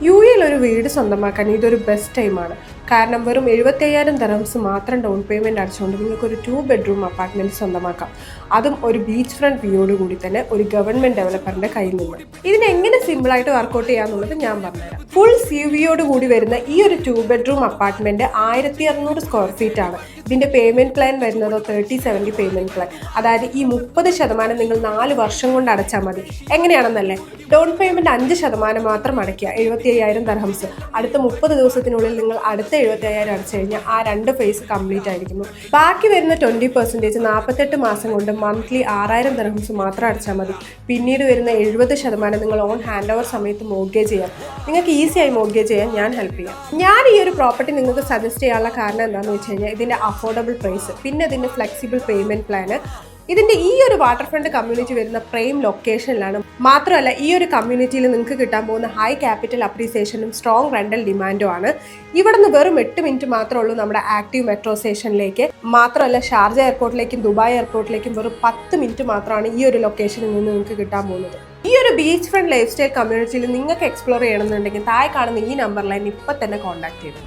യുഎയിൽ ഒരു വീട് സ്വന്തമാക്കാൻ ഇതൊരു ബെസ്റ്റ് ടൈമാണ്. കാരണം വെറും 75,000 ദിർഹംസ് മാത്രം ഡൗൺ പേയ്മെന്റ് അടച്ചുകൊണ്ട് നിങ്ങൾക്ക് ഒരു 2 ബെഡ്റൂം അപ്പാർട്ട്മെന്റ് സ്വന്തമാക്കാം. അതും ഒരു ബീച്ച് ഫ്രണ്ട് വ്യൂയോട് കൂടി തന്നെ ഒരു ഗവൺമെന്റ് ഡെവലപ്പറിന്റെ കയ്യിൽ നിന്ന്. ഇതിന് എങ്ങനെ സിമ്പിൾ ആയിട്ട് വർക്കൗട്ട് ചെയ്യാന്നുള്ളത് ഞാൻ പറഞ്ഞുതരാം. ഫുൾ CVയോട് കൂടി വരുന്ന ഈ ഒരു 2 ബെഡ്റൂം അപ്പാർട്ട്മെന്റ് 1600 സ്ക്വയർ ഫീറ്റ് ആണ്. ഇതിന്റെ പേയ്മെന്റ് പ്ലാൻ വരുന്നതോ 30-70 പേയ്മെന്റ് പ്ലാൻ. അതായത് ഈ 30% നിങ്ങൾ 4 വർഷം കൊണ്ട് അടച്ചാൽ മതി. എങ്ങനെയാണെന്നല്ലേ, ഡൗൺ പേയ്മെന്റ് 5% മാത്രം അടയ്ക്കുക, 75,000 ദിർഹംസ്. അടുത്ത 30 ദിവസത്തിനുള്ളിൽ നിങ്ങൾ അടുത്ത 75,000 അടച്ചു കഴിഞ്ഞാൽ ആ 2 ഫേസ് കംപ്ലീറ്റ് ആയിരിക്കുന്നു. ബാക്കി വരുന്ന 20% 48 മാസം കൊണ്ട് മന്ത്ലി 6,000 ദിർഹംസ് മാത്രം അടച്ചാൽ മതി. പിന്നീട് വരുന്ന 70% നിങ്ങൾ ഓൺ ഹാൻഡ് ഓവർ സമയത്ത് മോർഗേജ് ചെയ്യാം. നിങ്ങൾക്ക് ഈസിയായി മോർഗേജ് ചെയ്യാൻ ഞാൻ ഹെൽപ്പ് ചെയ്യാം. ഞാൻ ഈ ഒരു പ്രോപ്പർട്ടി നിങ്ങൾക്ക് സജസ്റ്റ് ചെയ്യാനുള്ള കാരണം എന്താണെന്ന് വെച്ച് കഴിഞ്ഞാൽ ഇതിന്റെ അഫോർഡബിൾ പ്രൈസ്, പിന്നെ ഇതിന്റെ ഫ്ലെക്സിബിൾ പേയ്മെന്റ് പ്ലാന്. ഇതിന്റെ ഈ ഒരു വാട്ടർ ഫ്രണ്ട് കമ്മ്യൂണിറ്റി വരുന്ന പ്രൈം ലൊക്കേഷനിലാണ്. മാത്രമല്ല ഈ ഒരു കമ്മ്യൂണിറ്റിയിൽ നിങ്ങൾക്ക് കിട്ടാൻ പോകുന്ന ഹൈ ക്യാപിറ്റൽ അപ്രീസിയേഷനും സ്ട്രോങ് റെന്റൽ ഡിമാൻഡും ആണ്. ഇവിടെ നിന്ന് വെറും 8 മിനിറ്റ് മാത്രമേ ഉള്ളൂ നമ്മുടെ ആക്റ്റീവ് മെട്രോ സ്റ്റേഷനിലേക്ക്. മാത്രമല്ല ഷാർജ എയർപോർട്ടിലേക്കും ദുബായ് എയർപോർട്ടിലേക്കും വെറും 10 മിനിറ്റ് മാത്രമാണ് ഈ ഒരു ലൊക്കേഷനിൽ നിന്ന് നിങ്ങൾക്ക് കിട്ടാൻ പോകുന്നത്. ഈ ഒരു ബീച്ച് ഫ്രണ്ട് ലൈഫ് സ്റ്റൈൽ കമ്മ്യൂണിറ്റിയിൽ നിങ്ങൾക്ക് എക്സ്പ്ലോർ ചെയ്യണമെന്നുണ്ടെങ്കിൽ താഴെ കാണുന്ന ഈ നമ്പറിൽ ഇപ്പം തന്നെ കോൺടാക്ട് ചെയ്തു.